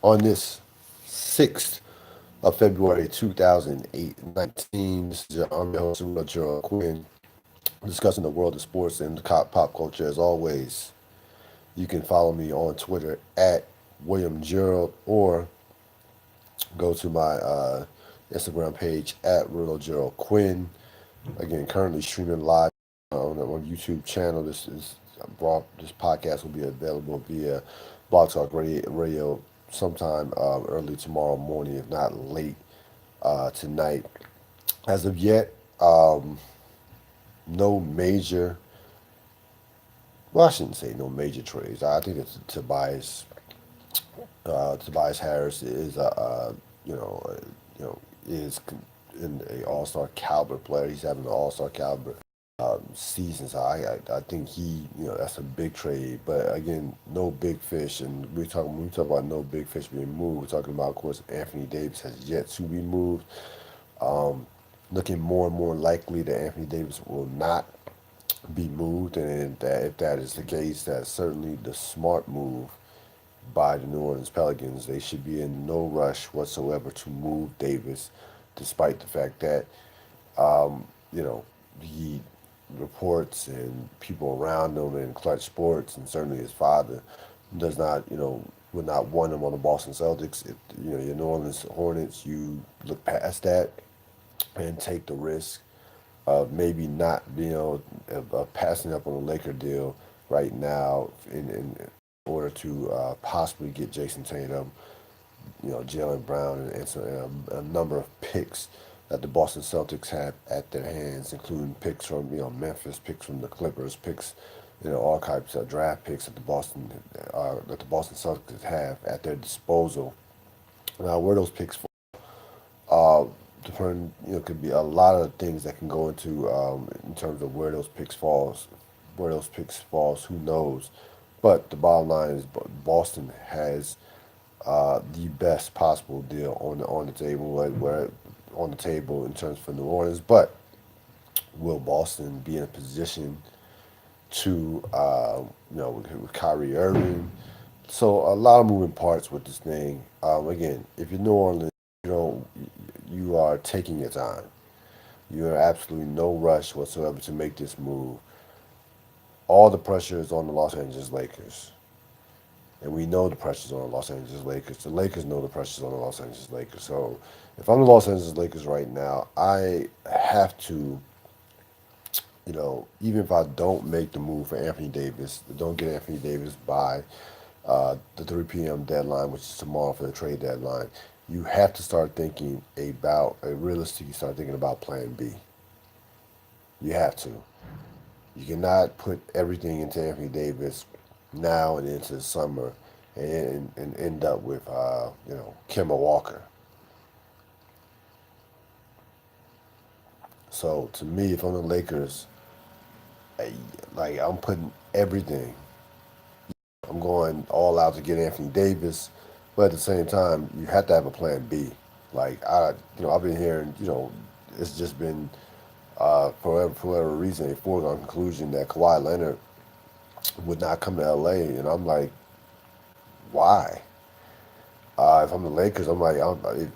On this 6th of February 2019, I'm your host, Cyril Gerald-Quinn, discussing the world of sports and pop culture as always. You can follow me on Twitter at William Gerald or go to my Instagram page at Ril Gerald-Quinn. Again, currently streaming live on YouTube channel. This podcast will be available via Blog Talk Radio sometime early tomorrow morning, if not late tonight. As of yet, no major. Well, I shouldn't say no major trades. I think it's Tobias Harris is you know you know is in a All Star caliber player. He's having an All Star caliber season. So I think that's a big trade. But again, no big fish. And when we talk about no big fish being moved, we're talking about, of course, Anthony Davis has yet to be moved. Um, Looking more and more likely that Anthony Davis will not be moved, and that if that is the case, that's certainly the smart move by the New Orleans Pelicans. They should be in no rush whatsoever to move Davis, despite the fact that you know he reports and people around him in Clutch Sports, and certainly his father does not would not want him on the Boston Celtics. If your New Orleans Hornets, you look past that and take the risk of maybe not being able of passing up on a Laker deal right now in order to possibly get Jason Tatum, Jalen Brown, and a number of picks that the Boston Celtics have at their hands, including picks from Memphis, picks from the Clippers, picks, all types of draft picks that the Boston Celtics have at their disposal. Now, where those picks uh, depend, could be a lot of things that can go into in terms of where those picks falls. Who knows? But the bottom line is Boston has the best possible deal on the table, where on the table in terms for New Orleans. But will Boston be in a position to, with Kyrie Irving? So a lot of moving parts with this thing. Again, if you're New Orleans, you don't, you are taking your time. You are absolutely no rush whatsoever to make this move. All the pressure is on the Los Angeles Lakers. And we know the pressure's on the Los Angeles Lakers. The Lakers know the pressure's on the Los Angeles Lakers. So if I'm the Los Angeles Lakers right now, I have to, even if I don't make the move for Anthony Davis, don't get Anthony Davis by the 3 p.m. deadline, which is tomorrow for the trade deadline, you have to start thinking realistically start thinking about plan B. You have to. You cannot put everything into Anthony Davis now and into the summer and end up with, Kemba Walker. So to me, if I'm the Lakers, I, I'm putting everything. I'm going all out to get Anthony Davis, but at the same time, you have to have a plan B. I've been hearing, it's just been for whatever reason a foregone conclusion that Kawhi Leonard would not come to LA, and I'm like, why? If I'm the Lakers, I'm like,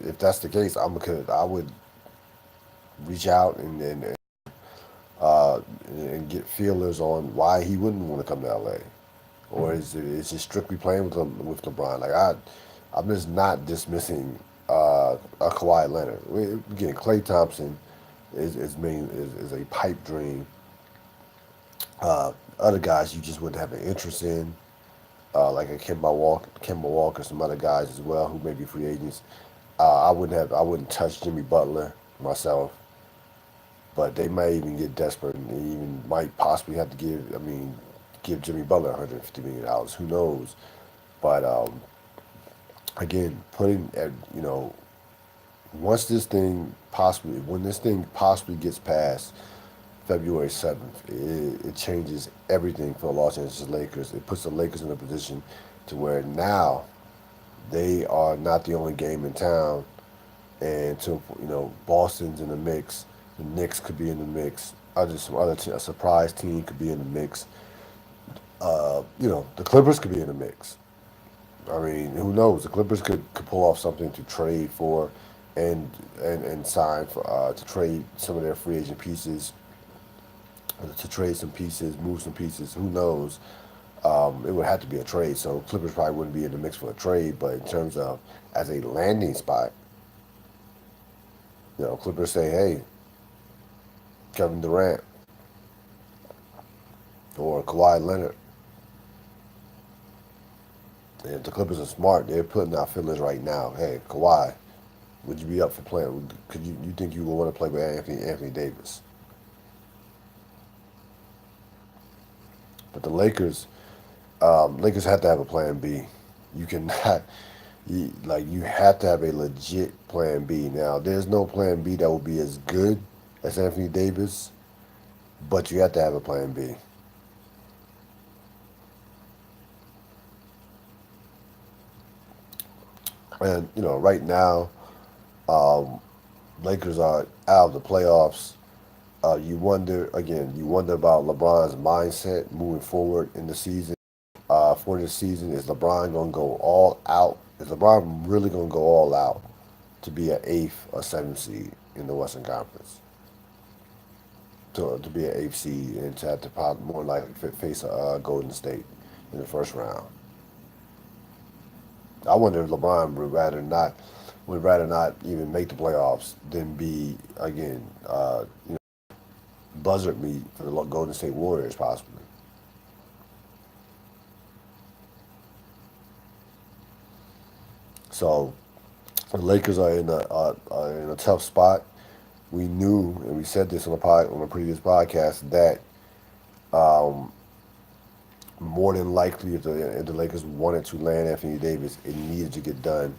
if that's the case, I would reach out uh, and get feelers on why he wouldn't want to come to LA, or is it strictly playing with LeBron? I'm just not dismissing a Kawhi Leonard. Again, Klay Thompson is a pipe dream. Other guys you just wouldn't have an interest in, like a Kemba Walker, some other guys as well who may be free agents. I wouldn't touch Jimmy Butler myself, but they might even get desperate and they even might possibly have to give Jimmy Butler $150 million. Who knows? But again, when this thing possibly gets past February 7th, it changes everything for the Los Angeles Lakers. It puts the Lakers in a position to where now they are not the only game in town, and Boston's in the mix. The Knicks could be in the mix. A surprise team could be in the mix. The Clippers could be in the mix. I mean, who knows? The Clippers could pull off something to trade for, and and sign for to trade some of their free agent pieces, to trade some pieces, move some pieces. Who knows? It would have to be a trade, so Clippers probably wouldn't be in the mix for a trade. But in terms of as a landing spot, Clippers say, hey, Kevin Durant or Kawhi Leonard. And if the Clippers are smart, they're putting out feelers right now. Hey, Kawhi, would you be up for playing? Could you think you would want to play with Anthony Davis? But the Lakers have to have a plan B. You cannot, you have to have a legit plan B. Now, there's no plan B that will be as good as Anthony Davis, but you have to have a plan B. And right now, um, Lakers are out of the playoffs. You wonder about LeBron's mindset moving forward in the season. For this season, is LeBron going to go all out? Is LeBron really going to go all out to be an eighth or seventh seed in the Western Conference? To be an eighth seed and to have to more likely face Golden State in the first round. I wonder if LeBron would rather not even make the playoffs than be again buzzard meat for the Golden State Warriors possibly. So the Lakers are in a tough spot. We knew, and we said this on a previous podcast, that um, more than likely, if the Lakers wanted to land Anthony Davis, it needed to get done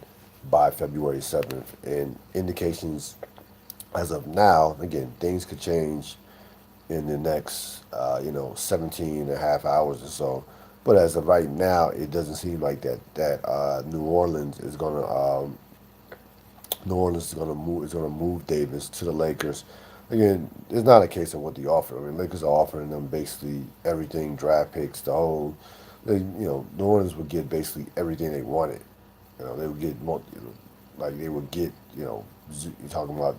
by February 7th. And indications as of now, again, things could change in the next, 17 and a half hours or so. But as of right now, it doesn't seem like that New Orleans is gonna move Davis to the Lakers. Again, it's not a case of what they offer. I mean, Lakers are offering them basically everything, draft picks, the whole. New Orleans would get basically everything they wanted. They would get more, like they would get, you're talking about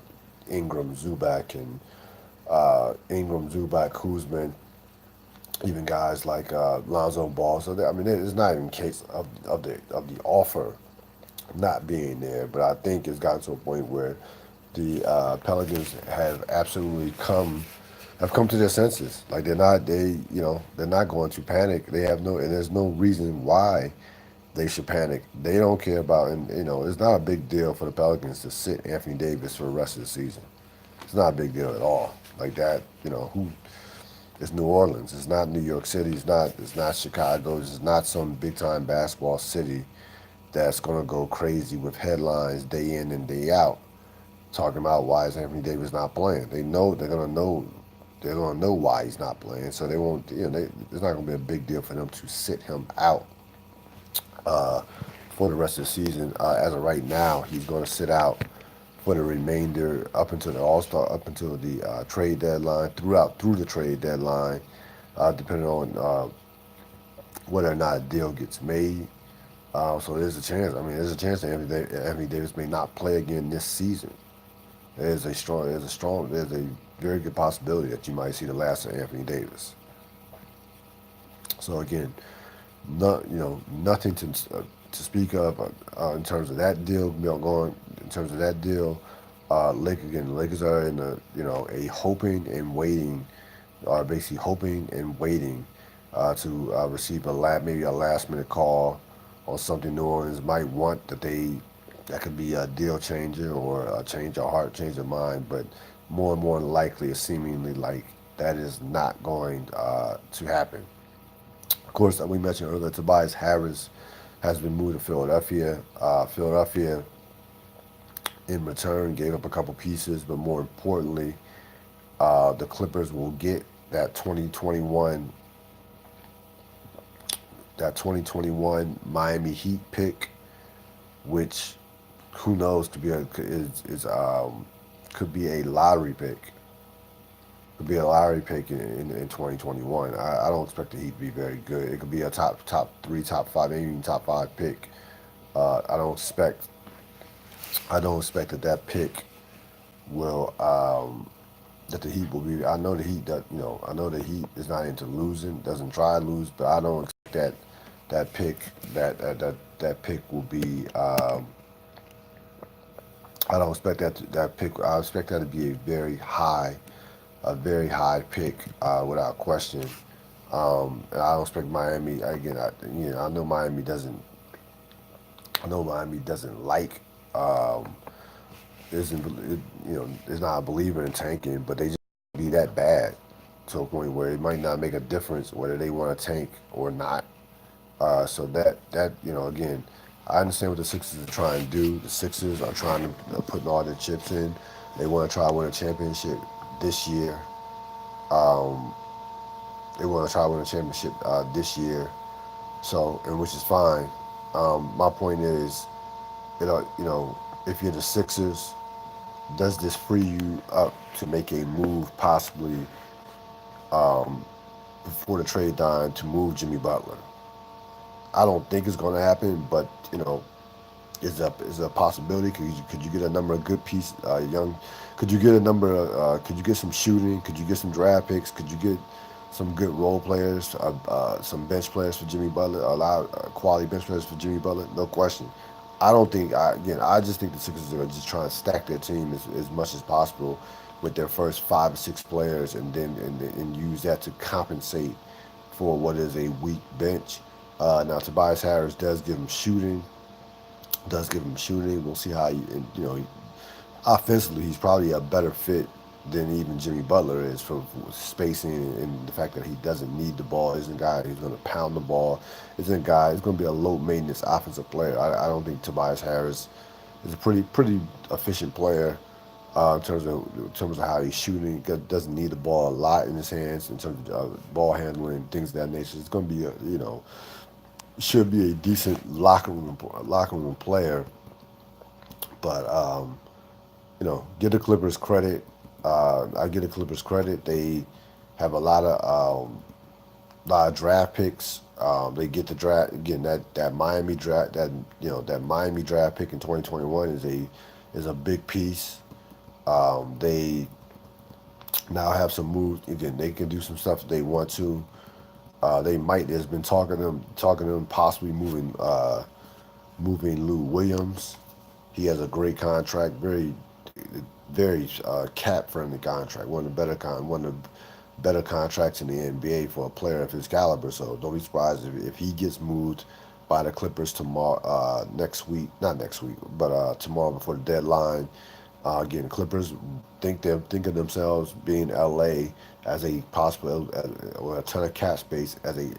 Ingram, Zubac, Kuzman, even guys like Lonzo Ball. So I mean, it's not even a case of the offer not being there, but I think it's gotten to a point where the Pelicans have come to their senses. Like they're not going to panic. And there's no reason why they should panic. They don't care about, and it's not a big deal for the Pelicans to sit Anthony Davis for the rest of the season. It's not a big deal at all. Like that, it's New Orleans. It's not New York City. It's not Chicago. It's not some big time basketball city that's gonna go crazy with headlines day in and day out talking about why is Anthony Davis not playing. They're gonna know why he's not playing, so they won't. It's not gonna be a big deal for them to sit him out for the rest of the season. As of right now, he's gonna sit out for the remainder up until the All Star, up until the trade deadline, through the trade deadline, depending on whether or not a deal gets made. So there's a chance. I mean, there's a chance that Anthony Davis may not play again this season. There's a very good possibility that you might see the last of Anthony Davis. So again, nothing to speak of in terms of that deal. Going in terms of that deal, the Lakers are in a hoping and waiting, are basically hoping and waiting to receive maybe a last minute call on something New Orleans might want that could be a deal changer or a change of heart, change of mind, but more and more likely, it's seemingly like that is not going to happen. Of course, we mentioned earlier, Tobias Harris has been moved to Philadelphia. Philadelphia, in return, gave up a couple pieces, but more importantly, the Clippers will get that 2021 Miami Heat pick, which who knows could be a lottery pick. could be a lottery pick in 2021. I don't expect the Heat to be very good. It could be a top three, top five, maybe even top five pick. I don't expect that pick will that the Heat will be. I know the Heat that I know the Heat is not into losing, doesn't try to lose, but I don't expect that pick that pick will be. I don't expect that pick. I expect that to be a very high pick without question. And I don't expect Miami again. I know Miami doesn't. I know Miami doesn't like. Um, isn't is not a believer in tanking, but they just be that bad to a point where it might not make a difference whether they want to tank or not. So that again, I understand what the Sixers are trying to do. The Sixers are trying to put all their chips in. They want to try to win a championship this year. Um, they want to try to win a championship this year. So, and which is fine. My point is, if you're the Sixers, does this free you up to make a move possibly um, before the trade deadline to move Jimmy Butler? I don't think it's going to happen, but is a possibility. Could you get a number of good piece young? Could you get a number of? Could you get some shooting? Could you get some draft picks? Could you get some good role players? Some bench players for Jimmy Butler. A lot of quality bench players for Jimmy Butler. No question. I don't think. I just think the Sixers are just trying to stack their team as much as possible with their first 5 or 6 players, and then and use that to compensate for what is a weak bench. Now Tobias Harris does give him shooting. We'll see how offensively he's probably a better fit than even Jimmy Butler is for spacing and the fact that he doesn't need the ball. Isn't a guy who's going to pound the ball. Isn't a guy who's going to be a low maintenance offensive player. I don't think Tobias Harris is a pretty efficient player. In terms of how he's shooting, doesn't need the ball a lot in his hands in terms of ball handling, things of that nature. It's going to be should be a decent locker room player, but give the Clippers credit. I give the Clippers credit. They have a lot of draft picks. They get the draft again. That Miami draft that Miami draft pick in 2021 is a big piece. They now have some moves. Again, they can do some stuff if they want to. They might. There's been talking to them possibly moving Lou Williams. He has a great contract, very cap friendly contract. One of the better contracts in the NBA for a player of his caliber. So don't be surprised if he gets moved by the Clippers tomorrow, next week, not next week, but tomorrow before the deadline. Again, Clippers think of themselves being LA as a possible or a ton of cap space as a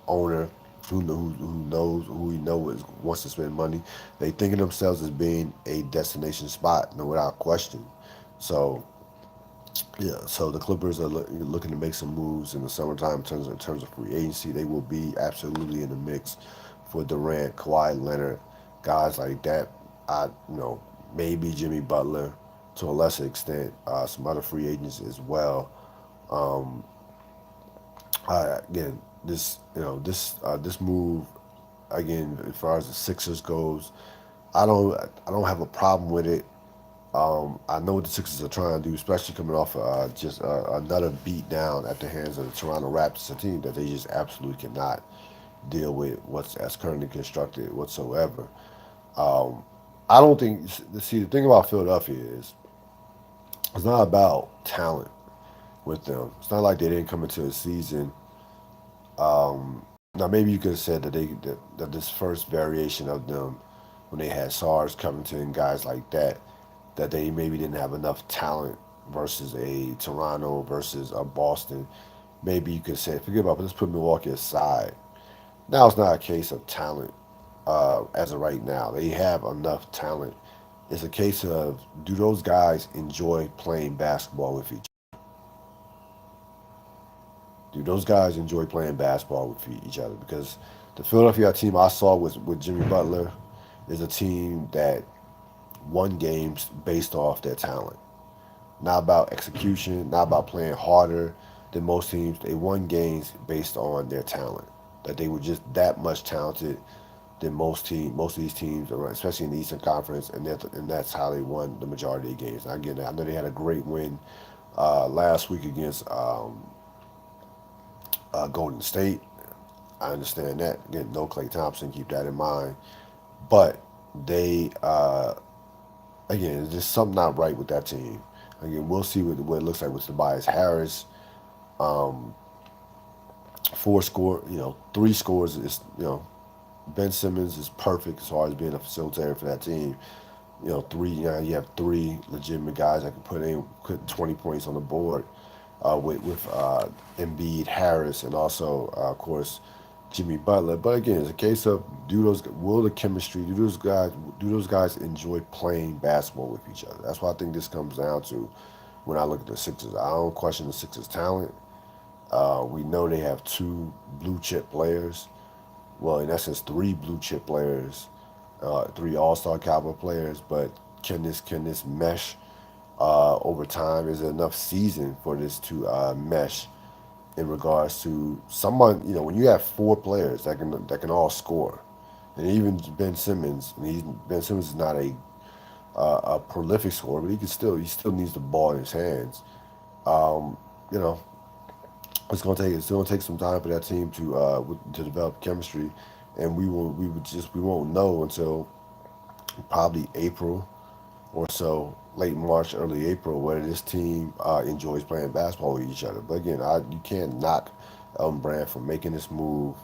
owner who he knows wants to spend money. They think of themselves as being a destination spot, no without question. So yeah, so the Clippers are looking to make some moves in the summertime in terms of free agency. They will be absolutely in the mix for Durant, Kawhi Leonard, guys like that. Maybe Jimmy Butler to a lesser extent, some other free agents as well. Um, Again, this move again as far as the Sixers goes, I don't have a problem with it. I know what the Sixers are trying to do, especially coming off just another beat down at the hands of the Toronto Raptors, a team that they just absolutely cannot deal with what's as currently constructed whatsoever. Um, I don't think. See, the thing about Philadelphia is it's not about talent with them. It's not like they didn't come into the season. Now maybe you could have said that this first variation of them, when they had SARS, Covington, guys like that they maybe didn't have enough talent versus a Toronto versus a Boston. Maybe you could say, forget about it, let's put Milwaukee aside. Now it's not a case of talent as of right now. They have enough talent. It's a case of do those guys enjoy playing basketball with each Do those guys enjoy playing basketball with each other? Because the Philadelphia team I saw with Jimmy Butler is a team that won games based off their talent. not about execution, not about playing harder than most teams. They won games based on their talent. That they were just that much talented than most of these teams, especially in the Eastern Conference, and that's how they won the majority of games. Now, again, I know they had a great win last week against Golden State. I understand that. Again, no Klay Thompson. Keep that in mind. But they, again, there's just something not right with that team. Again, we'll see what it looks like with Tobias Harris. Um, three scores is, Ben Simmons is perfect as far as being a facilitator for that team. You have three legitimate guys that can put 20 points on the board with Embiid, Harris, and also of course Jimmy Butler. But again, it's a case of will the chemistry do those guys enjoy playing basketball with each other? That's what I think this comes down to when I look at the Sixers. I don't question the Sixers' talent. We know they have two blue chip players. Well, in essence, three blue chip players, three All Star caliber players. But can this mesh over time? Is there enough season for this to mesh in regards to someone? When you have four players that can all score, and even Ben Simmons, Ben Simmons is not a prolific scorer, but he still needs the ball in his hands. Um, you know, it's gonna take some time for that team to develop chemistry, and we won't know until probably April or so, late March, early April, whether this team enjoys playing basketball with each other. But again, you can't knock Elton Brand for making this move.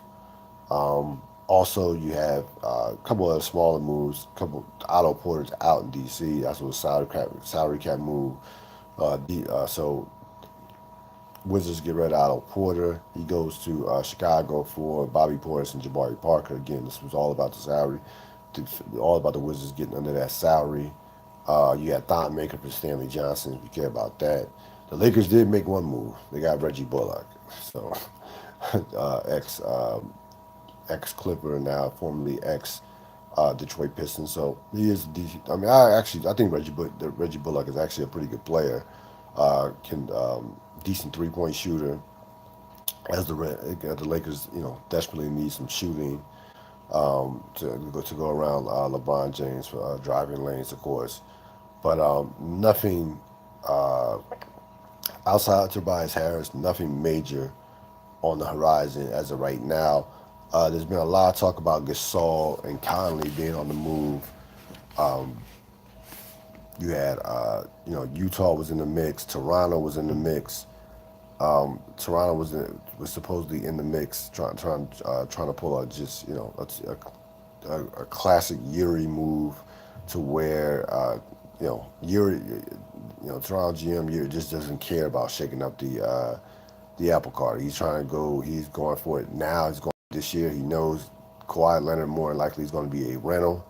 Also, you have a couple of smaller moves. A couple Otto Porter's out in DC. That's what a salary cap move. So Wizards get rid of Otto Porter. He goes to Chicago for Bobby Portis and Jabari Parker. Again, this was all about the salary, all about the Wizards getting under that salary. You had thought maker for Stanley Johnson, if you care about that. The Lakers did make one move. They got Reggie Bullock. So, ex Clipper, now formerly ex Detroit Pistons. So he is decent. I mean, I think Reggie Bullock is actually a pretty good player. Can Decent 3-point shooter. The Lakers, desperately need some shooting to go around LeBron James for driving lanes, of course. But nothing uh, outside of Tobias Harris, nothing major on the horizon as of right now. There's been a lot of talk about Gasol and Conley being on the move. Um, you had, Utah was in the mix. Toronto was in the mix. Toronto was supposedly in the mix, trying to pull out just a classic Yuri move, to where Yuri, Toronto GM Yuri just doesn't care about shaking up the apple cart. He's trying to go. He's going for it now. He's going this year. He knows Kawhi Leonard more than likely is going to be a rental,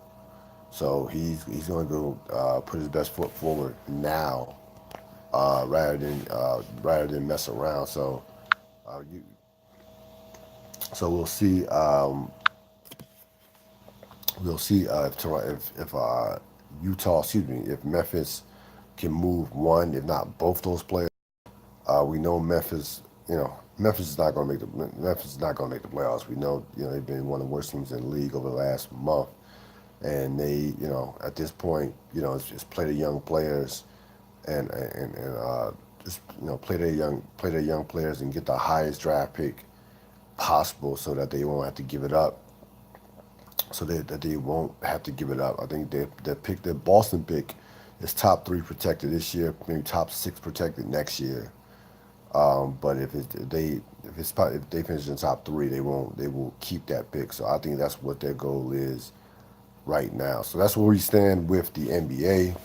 so he's going to go put his best foot forward now, rather than mess around. So uh, you, so we'll see if Utah, excuse me, if Memphis can move one, if not both those players. We know Memphis is not going to make the playoffs. We know they've been one of the worst teams in the league over the last month, and they at this point it's play the young players and just play their young players and get the highest draft pick possible, so that they won't have to give it up. That they won't have to give it up. I think their Boston pick is top three protected this year, maybe top six protected next year. But if they finish in top three, they will keep that pick. So I think that's what their goal is right now. So that's where we stand with the NBA.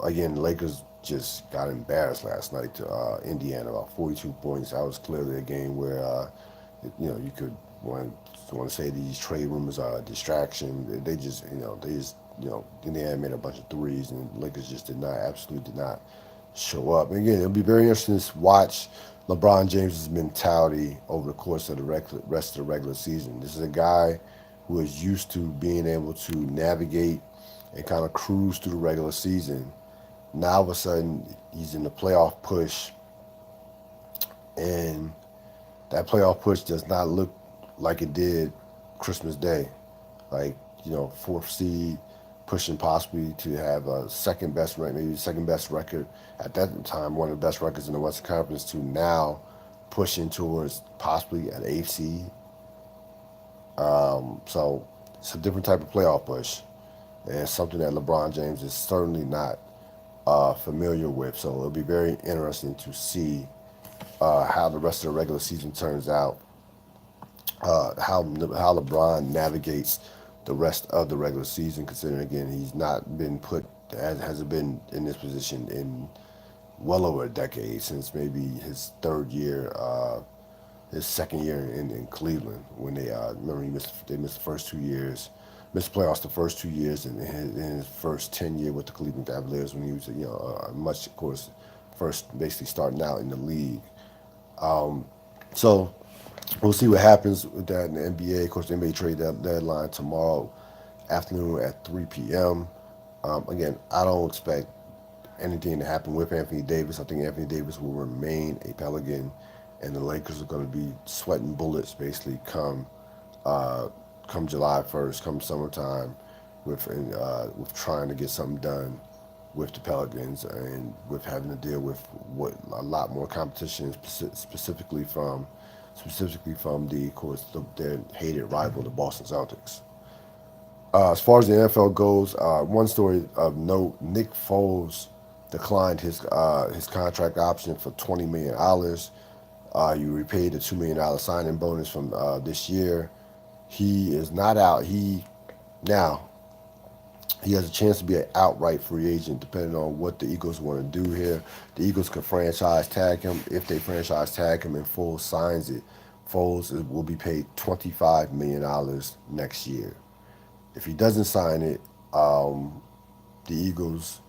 Again, the Lakers just got embarrassed last night to Indiana, about 42 points. That was clearly a game where you could want to say these trade rumors are a distraction. Indiana made a bunch of threes, and Lakers just absolutely did not show up. And again, it'll be very interesting to watch LeBron James's mentality over the course of the rest of the regular season. This is a guy who is used to being able to navigate and kind of cruise through the regular season, Now all of a sudden he's in the playoff push, and that playoff push does not look like it did Christmas Day. Like, fourth seed, pushing possibly to have a second best rank, maybe second best record at that time, one of the best records in the Western Conference, to now pushing towards possibly an eighth seed. So it's a different type of playoff push, and it's something that LeBron James is certainly not familiar with. So it'll be very interesting to see how the rest of the regular season turns out, how LeBron navigates the rest of the regular season. Considering again he's not been put hasn't been in this position in well over a decade, since maybe his third year, his second year in Cleveland, when they remember they missed the first 2 years, missed playoffs the first 2 years in his first 10 year with the Cleveland Cavaliers, when he was much, of course, first basically starting out in the league. So we'll see what happens with that in the NBA. Of course, the NBA trade deadline tomorrow afternoon at 3 p.m. Again, I don't expect anything to happen with Anthony Davis. I think Anthony Davis will remain a Pelican, and the Lakers are going to be sweating bullets basically come July 1st, come summertime, with trying to get something done with the Pelicans, and with having to deal with what a lot more competition, specifically from the, of course, their hated rival, the Boston Celtics. As far as the NFL goes, one story of note: Nick Foles declined his contract option for $20 million. You repaid the $2 million signing bonus from this year. He is not out. Now he has a chance to be an outright free agent, depending on what the Eagles want to do here. The Eagles could franchise tag him. If they franchise tag him and Foles signs it, will be paid $25 million next year. If he doesn't sign it, the Eagles,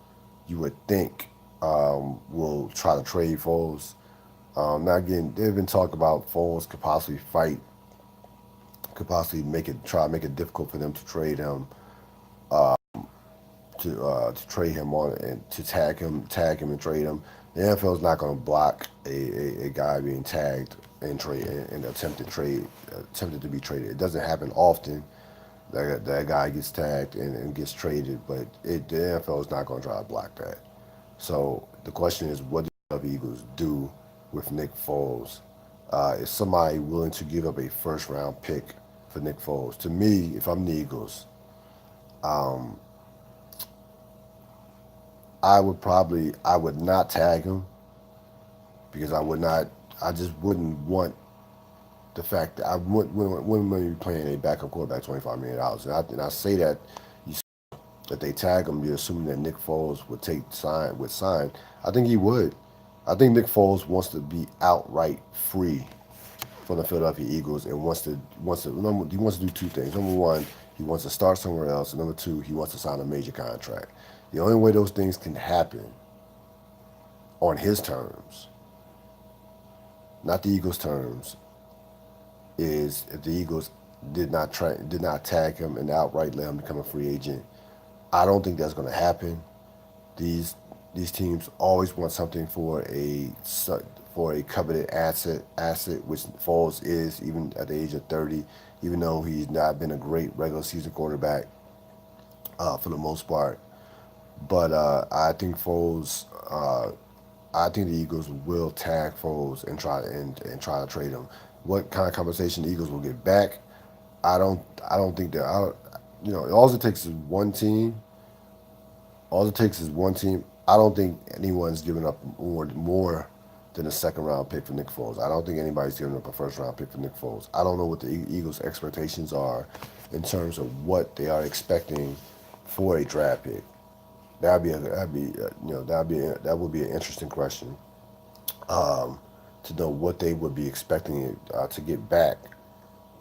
you would think, will try to trade Foles. Now again, they've been talking about Foles could possibly make it difficult for them to trade him, to trade him on and to tag him and trade him. The NFL is not going to block a guy being tagged and trade and attempted to be traded. It doesn't happen often. That guy gets tagged and gets traded, but the NFL is not going to try to block that. So the question is, what do the Eagles do with Nick Foles? Is somebody willing to give up a first round pick for Nick Foles? To me, if I'm the Eagles, I would not tag him, because I just wouldn't want the fact that I wouldn't be paying a backup quarterback $25 million. And I say that that they tag him, you're assuming that Nick Foles would sign. I think he would. I think Nick Foles wants to be outright free from the Philadelphia Eagles, and he wants to do two things. Number one, he wants to start somewhere else, and number two, he wants to sign a major contract. The only way those things can happen on his terms, not the Eagles' terms, is if the Eagles did not tag him and outright let him become a free agent. I don't think that's going to happen. These teams always want something for a coveted asset, which Foles is, even at the age of 30, even though he's not been a great regular season quarterback for the most part. But I think I think the Eagles will tag Foles and try to trade him. What kind of compensation the Eagles will get back? I don't think that. All it takes is one team. All it takes is one team. I don't think anyone's giving up more than a second round pick for Nick Foles. I don't think anybody's giving up a first round pick for Nick Foles. I don't know what the Eagles' expectations are in terms of what they are expecting for a draft pick. That would be an interesting question, to know what they would be expecting to get back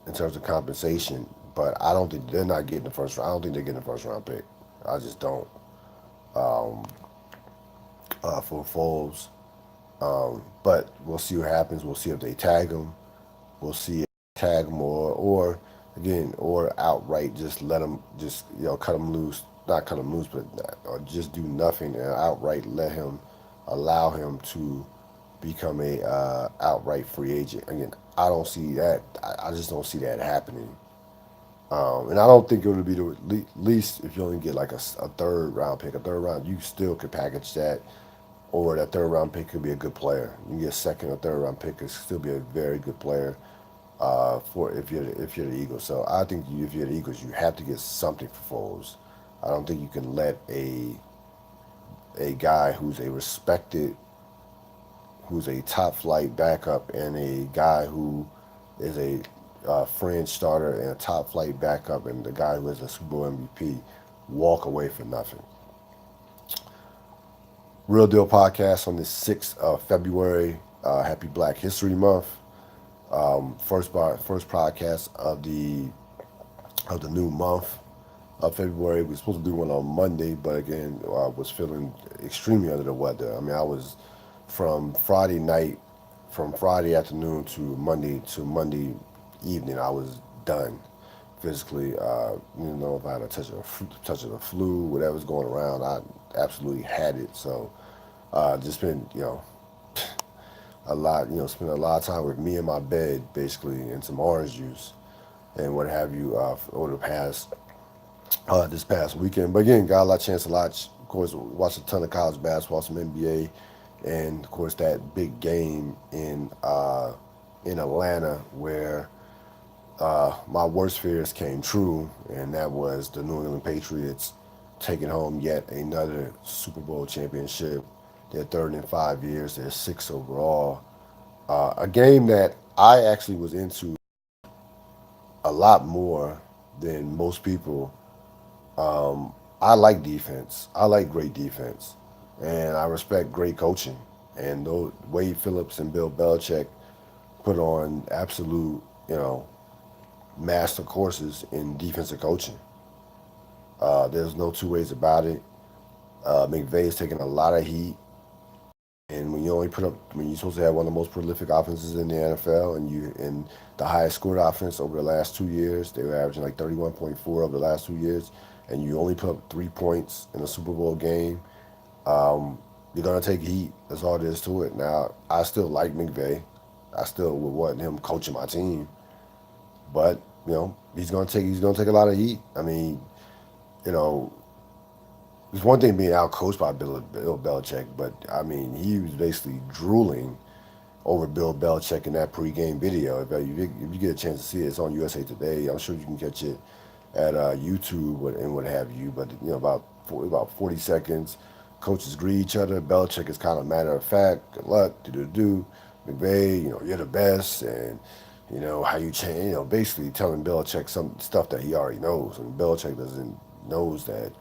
in terms of compensation. But I don't think they're not getting the first round. I don't think they're getting the first round pick. I just don't. For Foles, but we'll see what happens. We'll see if they tag him. We'll see if they tag him or outright just let him cut him loose not cut him loose, but or just do nothing and outright allow him to become a outright free agent. Again, I don't see that. I just don't see that happening. And I don't think it would be the least if you only get like a third round pick. A third round, you still could package that, or that third round pick could be a good player. You get a second or third round pick, could still be a very good player for if you're the Eagles. So I think if you're the Eagles, you have to get something for Foles. I don't think you can let a guy who's a top flight backup and a guy who is a fringe starter and a top flight backup and the guy who is a Super Bowl MVP walk away for nothing. Real Deal Podcast on the 6th of February. Happy Black History Month. First podcast of the new month of February. We were supposed to do one on Monday, but again, I was feeling extremely under the weather. I mean, I was from Friday night, from Friday afternoon to Monday evening. I was done physically. You know, if I had a touch of the flu, whatever's going around, I absolutely had it. So just been a lot, spent a lot of time with me in my bed, basically, and some orange juice and what have you over the past this past weekend. But again, got a lot of chance to watch, of course, watch a ton of college basketball, some NBA, and of course that big game in Atlanta where my worst fears came true, and that was the New England Patriots taking home yet another Super Bowl championship. They're third in 5 years. They're sixth overall. A game that I actually was into a lot more than most people. I like defense. I like great defense, and I respect great coaching. And those Wade Phillips and Bill Belichick put on absolute, master courses in defensive coaching. There's no two ways about it. McVay's taking a lot of heat. And when you're supposed to have one of the most prolific offenses in the NFL, and the highest scored offense over the last 2 years, they were averaging like 31.4 over the last 2 years, and you only put up 3 points in a Super Bowl game, you're gonna take heat. That's all there is to it. Now, I still like McVay. I still would want him coaching my team, but he's gonna take a lot of heat. I mean, you know, it's one thing being out coached by Bill Belichick, but I mean, he was basically drooling over Bill Belichick in that pregame video. If you get a chance to see it, it's on USA Today. I'm sure you can catch it at YouTube and what have you. But about 40 seconds, coaches greet each other. Belichick is kind of matter of fact. Good luck, do. McVay, you're the best, and how you change. Basically telling Belichick some stuff that he already knows, and Belichick knows that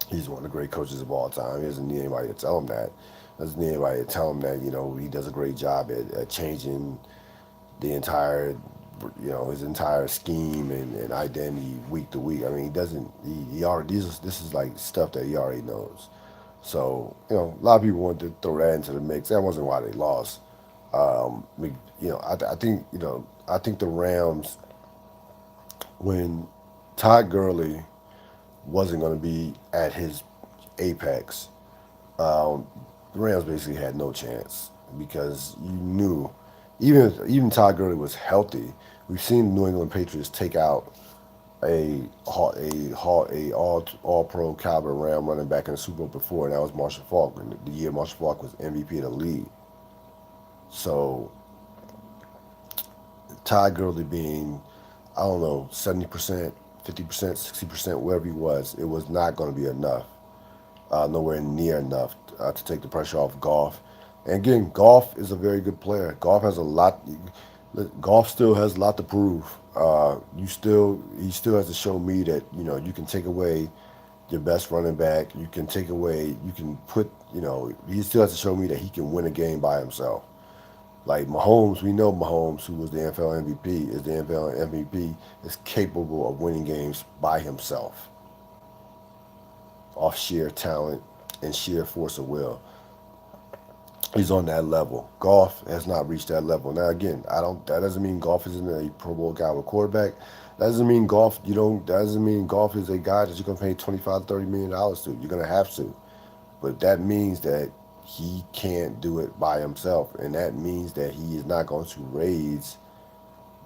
he's one of the great coaches of all time. He doesn't need anybody to tell him that. Doesn't need anybody to tell him that, he does a great job at changing the entire, his entire scheme and identity week to week. I mean, he doesn't, he already, this is like stuff that he already knows. So, a lot of people wanted to throw that into the mix. That wasn't why they lost. I think the Rams, when Todd Gurley wasn't going to be at his apex, the Rams basically had no chance because you knew, even Todd Gurley was healthy. We've seen the New England Patriots take out a all pro caliber Ram running back in the Super Bowl before, and that was Marshall Faulk. And the year Marshall Faulk was MVP of the league. So Todd Gurley being, I don't know, 70%, 50%, 60%, wherever he was, it was not going to be enough, nowhere near enough to take the pressure off Goff. And again, Goff is a very good player. Goff has a lot. Goff still has a lot to prove. He still has to show me that you can take away your best running back. You can take away. You can put. He still has to show me that he can win a game by himself. Like Mahomes, we know Mahomes, who was the NFL MVP, is capable of winning games by himself, off sheer talent and sheer force of will. He's on that level. Goff has not reached that level. Now again, that doesn't mean Goff isn't a Pro Bowl caliber quarterback. Doesn't mean golf. You don't. Doesn't mean golf is a guy that you're gonna pay 25, $30 million to. You're gonna have to, but that means that he can't do it by himself, and that means that he is not going to raise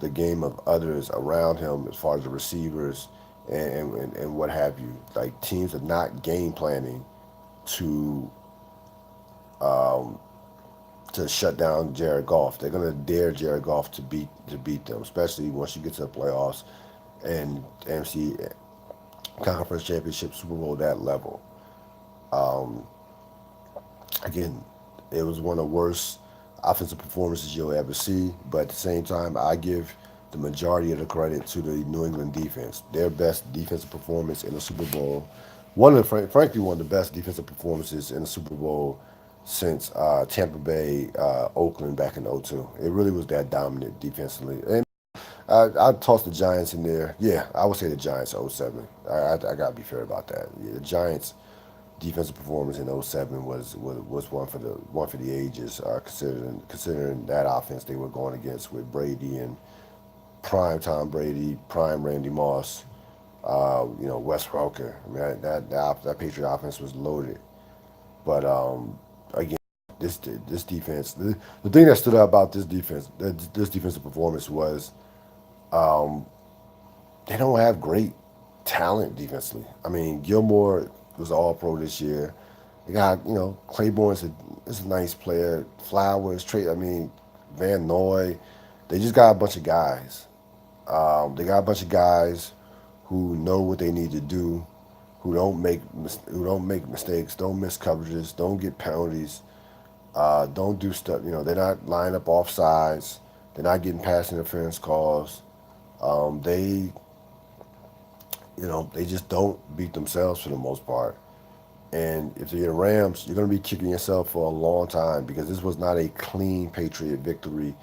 the game of others around him as far as the receivers and what have you. Like teams are not game planning to to shut down Jared Goff. They're gonna dare Jared Goff to beat them, especially once you get to the playoffs and MC Conference Championship, Super Bowl, that level. Again, it was one of the worst offensive performances you'll ever see. But at the same time, I give the majority of the credit to the New England defense. Their best defensive performance in the Super Bowl. Frankly, one of the best defensive performances in the Super Bowl since Tampa Bay, Oakland back in '02. It really was that dominant defensively. And I'd toss the Giants in there. Yeah, I would say the Giants '07. I got to be fair about that. Yeah, the Giants defensive performance in '07 was one for the ages. Considering that offense they were going against with Brady and prime Tom Brady, prime Randy Moss, Wes Welker. I mean that Patriot offense was loaded. But again, this defense, the thing that stood out about this defensive performance was they don't have great talent defensively. I mean, Gilmore was all pro this year. They got, Claiborne's is a nice player. Flowers, Trey, I mean, Van Noy. They just got a bunch of guys. They got a bunch of guys who know what they need to do, who don't make mistakes, don't miss coverages, don't get penalties, don't do stuff. They're not lining up off sides. They're not getting pass interference calls. They they just don't beat themselves for the most part. And if you're the Rams, you're going to be kicking yourself for a long time because this was not a clean Patriot victory,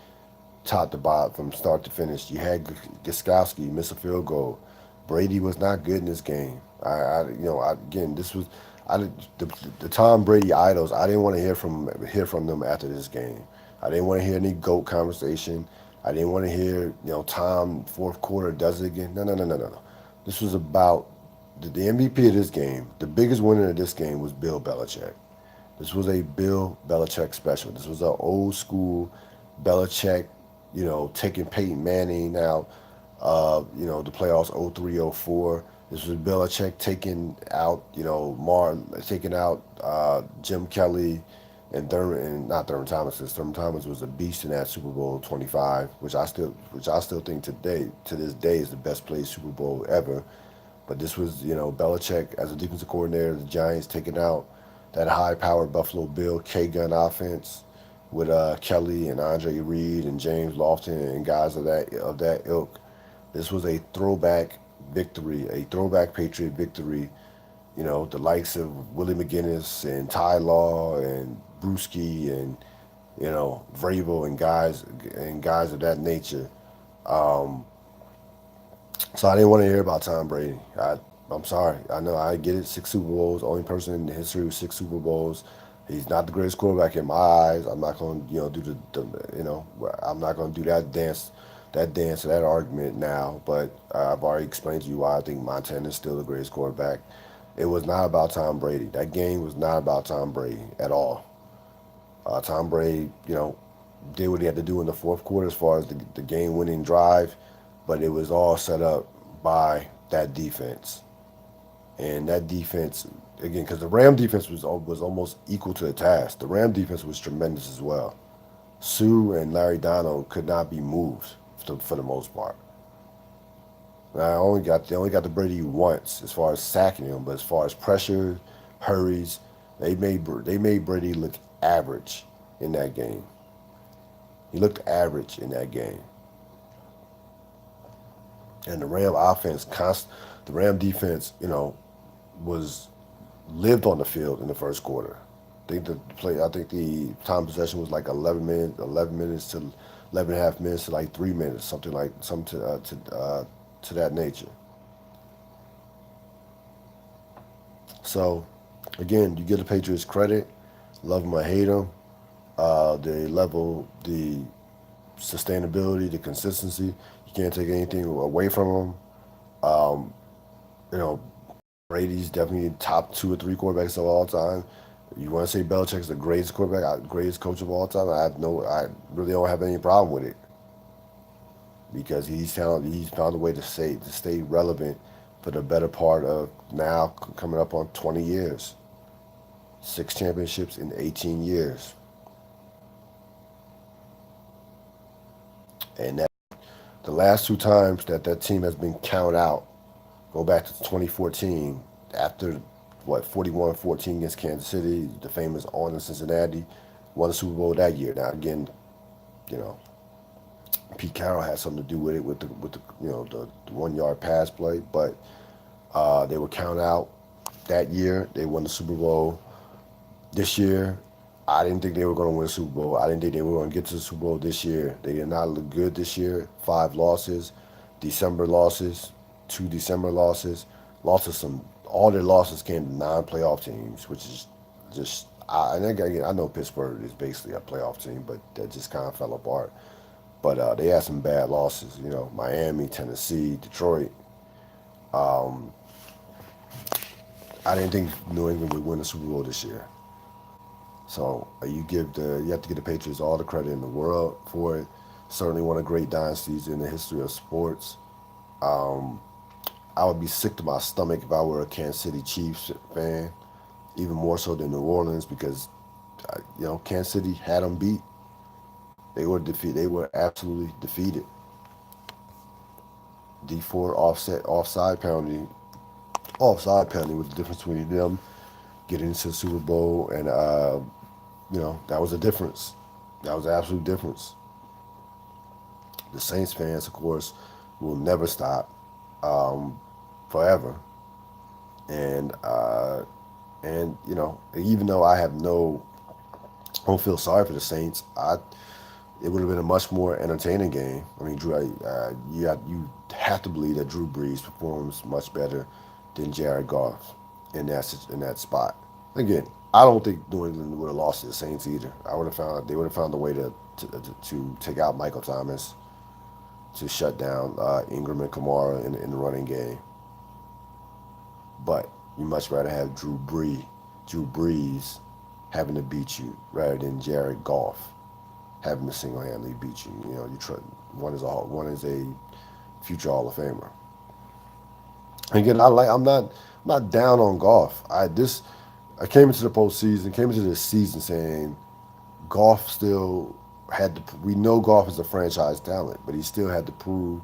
top to bottom, from start to finish. You had Gostkowski miss a field goal. Brady was not good in this game. Again, this was I the Tom Brady idols. I didn't want to hear from them after this game. I didn't want to hear any GOAT conversation. I didn't want to hear Tom fourth quarter does it again. No, no, no, no, no, no. This was about the MVP of this game. The biggest winner of this game was Bill Belichick. This was a Bill Belichick special. This was an old school Belichick, taking Peyton Manning out, the playoffs '03, '04. This was Belichick taking out Jim Kelly and not Thurman Thomas. Thurman Thomas was a beast in that Super Bowl 25, which I still think to this day is the best played Super Bowl ever. But this was, Belichick as a defensive coordinator, the Giants taking out that high-powered Buffalo Bill K-gun offense with Kelly and Andre Reed and James Lofton and guys of that ilk. This was a throwback victory, a throwback Patriot victory. The likes of Willie McGinnis and Ty Law and Brewski and Vrabel and guys of that nature. So I didn't want to hear about Tom Brady. I'm sorry. I know I get it. 6 Super Bowls. Only person in the history with 6 Super Bowls. He's not the greatest quarterback in my eyes. I'm not going to do I'm not going to do that dance, that argument now. But I've already explained to you why I think Montana is still the greatest quarterback. It was not about Tom Brady. That game was not about Tom Brady at all. Tom Brady, did what he had to do in the fourth quarter as far as the game-winning drive, but it was all set up by that defense. And that defense, again, because the Ram defense was almost equal to the task. The Ram defense was tremendous as well. Sue and Larry Donald could not be moved for the most part. Now, they only got the Brady once as far as sacking him, but as far as pressure, hurries, they made Brady look average in that game. He looked average in that game. And the Ram defense, was lived on the field in the first quarter. I think the time possession was like 11 minutes to 11 and a half minutes to like 3 minutes, something to that nature. So, again, you give the Patriots credit, love them or hate them. The sustainability, the consistency. You can't take anything away from them. You know, Brady's definitely top 2 or 3 quarterbacks of all time. You want to say Belichick's the greatest quarterback, greatest coach of all time? I really don't have any problem with it because he's found a way to stay relevant for the better part of now coming up on 20 years, 6 championships in 18 years, and that the last 2 times that team has been counted out, go back to 2014 after what 41-14 against Kansas City, the famous on in Cincinnati, won the Super Bowl that year. Now again, you know, Pete Carroll had something to do with it with the the 1 yard pass play, but they were counted out that year. They won the Super Bowl. This year, I didn't think they were going to win a Super Bowl. I didn't think they were going to get to the Super Bowl this year. They did not look good this year. 5 losses, December losses, 2 December losses. Losses some. All their losses came to non-playoff teams, which is just. And again, I know Pittsburgh is basically a playoff team, but that just kind of fell apart. But they had some bad losses. You know, Miami, Tennessee, Detroit. Um, I didn't think New England would win the Super Bowl this year. So you have to give the Patriots all the credit in the world for it. Certainly one of the great dynasties in the history of sports. Um, I would be sick to my stomach if I were a Kansas City Chiefs fan, even more so than New Orleans because Kansas City had them beat. They were defeated. They were absolutely defeated. D4 offside penalty was the difference between them getting into the Super Bowl and that was a difference. That was an absolute difference. The Saints fans, of course, will never stop forever. And even though I don't feel sorry for the Saints. It would have been a much more entertaining game. I mean, you have to believe that Drew Brees performs much better than Jared Goff in that spot. Again, I don't think New England would have lost to the Saints either. They would have found a way to take out Michael Thomas, to shut down Ingram and Kamara in the running game. But you much rather have Drew Brees having to beat you rather than Jared Goff having to single-handedly beat you. One is a future Hall of Famer. Again, I'm not down on Goff. I came into the postseason, came into this season saying Goff still had to. We know Goff is a franchise talent, but he still had to prove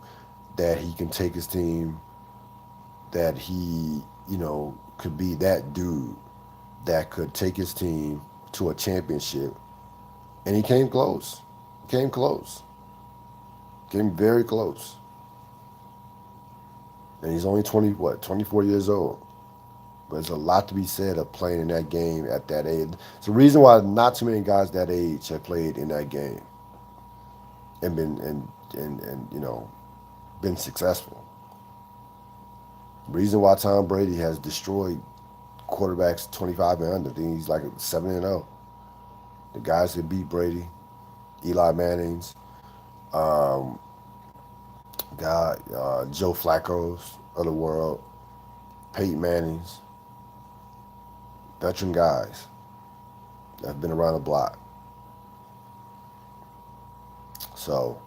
that he can take his team, that he could be that dude that could take his team to a championship, and he came close. Came close. Came very close. And he's only 24 years old. But there's a lot to be said of playing in that game at that age. It's the reason why not too many guys that age have played in that game and been successful. The reason why Tom Brady has destroyed quarterbacks 25 and under. I think he's like 7-0. The guys that beat Brady, Eli Manning's, um, Joe Flacco's of the world, Peyton Manning's, veteran guys that have been around the block. So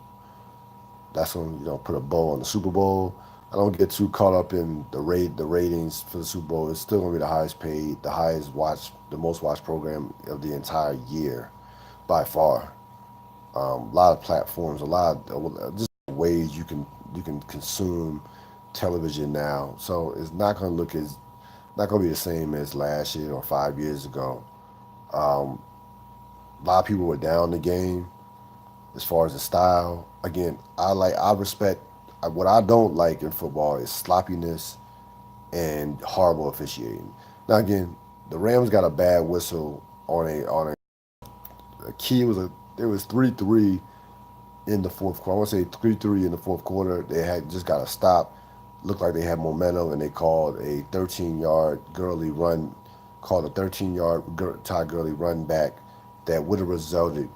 that's when put a bow on the Super Bowl. I don't get too caught up in the ratings for the Super Bowl. It's still gonna be the highest paid, the highest watched, the most watched program of the entire year, by far. A lot of platforms, a lot of just ways you can consume television now. So it's not gonna be the same as last year or 5 years ago. Um, a lot of people were down the game as far as the style. Again, I respect. What I don't like in football is sloppiness and horrible officiating. Now again, the Rams got a bad whistle a key. It was 3-3 in the fourth quarter. I want to say 3-3 in the fourth quarter. They had just got to stop. Looked like they had momentum, and they called a 13-yard Gurley run, called a 13-yard Ty Gurley run back that would have resulted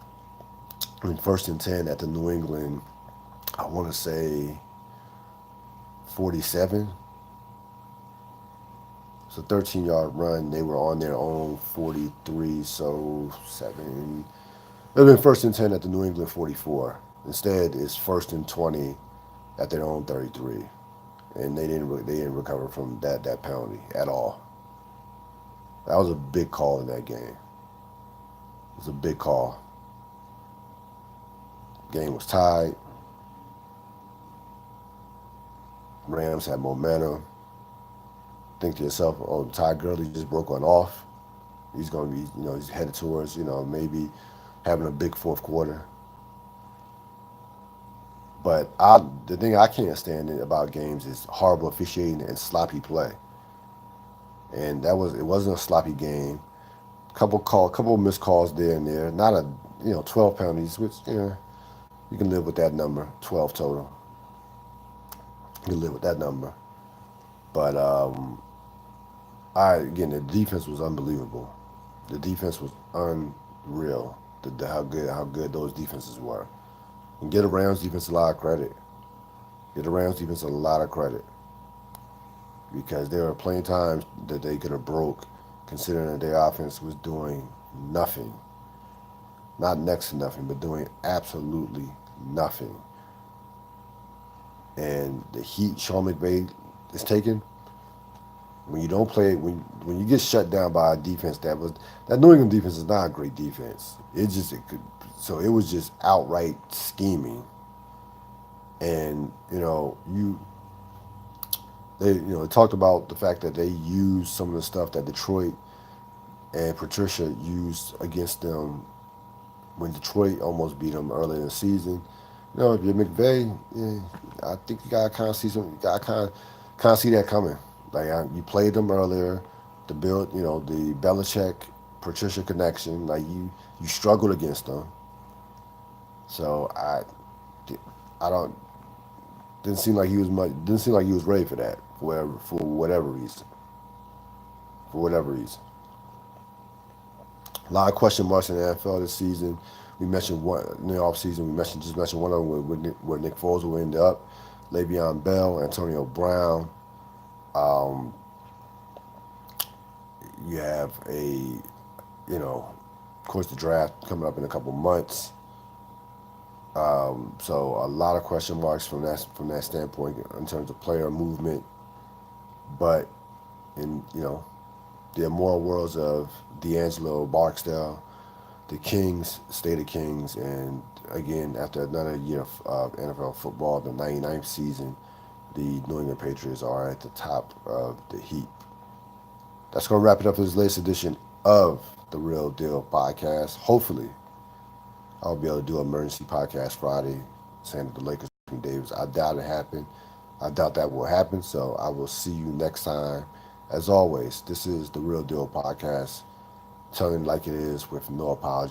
in 1st and 10 at the New England, I want to say 47. It's a 13-yard run. They were on their own 43, so 7. It would have been first and 10 at the New England 44. Instead, it's first and 20 at their own 33, and they didn't recover from that penalty at all. That was a big call in that game. It was a big call. Game was tied. Rams had momentum. Think to yourself, oh, Ty Gurley just broke one off. He's going to be, he's headed towards, maybe having a big fourth quarter. But the thing I can't stand about games is horrible officiating and sloppy play. And it wasn't a sloppy game. Couple missed calls there and there. Not 12 penalties, which you can live with that number, 12 total. You can live with that number. But again, the defense was unbelievable. The defense was unreal. How good those defenses were. And get the Rams defense a lot of credit. Get the Rams defense a lot of credit. Because there were plenty of times that they could have broke, considering that their offense was doing nothing. Not next to nothing, but doing absolutely nothing. And the heat Sean McVay is taking, when you don't play, when you get shut down by a defense that New England defense is not a great defense. So it was just outright scheming. And they talked about the fact that they used some of the stuff that Detroit and Patricia used against them when Detroit almost beat them early in the season. If you're McVay, I think you gotta kind of see that coming. Like you played them earlier, to build, the Belichick Patricia connection. Like you struggled against them. So I don't didn't seem like he was ready for that for whatever reason. For whatever reason. A lot of question marks in the NFL this season. We mentioned one in the offseason. We just mentioned one of them where Nick Foles will end up. Le'Veon Bell, Antonio Brown. You have of course, the draft coming up in a couple months. So a lot of question marks from that standpoint in terms of player movement. But in the immoral worlds of D'Angelo, Barksdale, the Kings, stay the Kings, and again, after another year of NFL football, the 99th season, the New England Patriots are at the top of the heap. That's going to wrap it up for this latest edition of the Ril Dil Podcast. Hopefully, I'll be able to do an emergency podcast Friday, saying that the Lakers beat Davis. I doubt it happened. I doubt that will happen, so I will see you next time. As always, this is the Ril Dil Podcast, telling it like it is with no apology.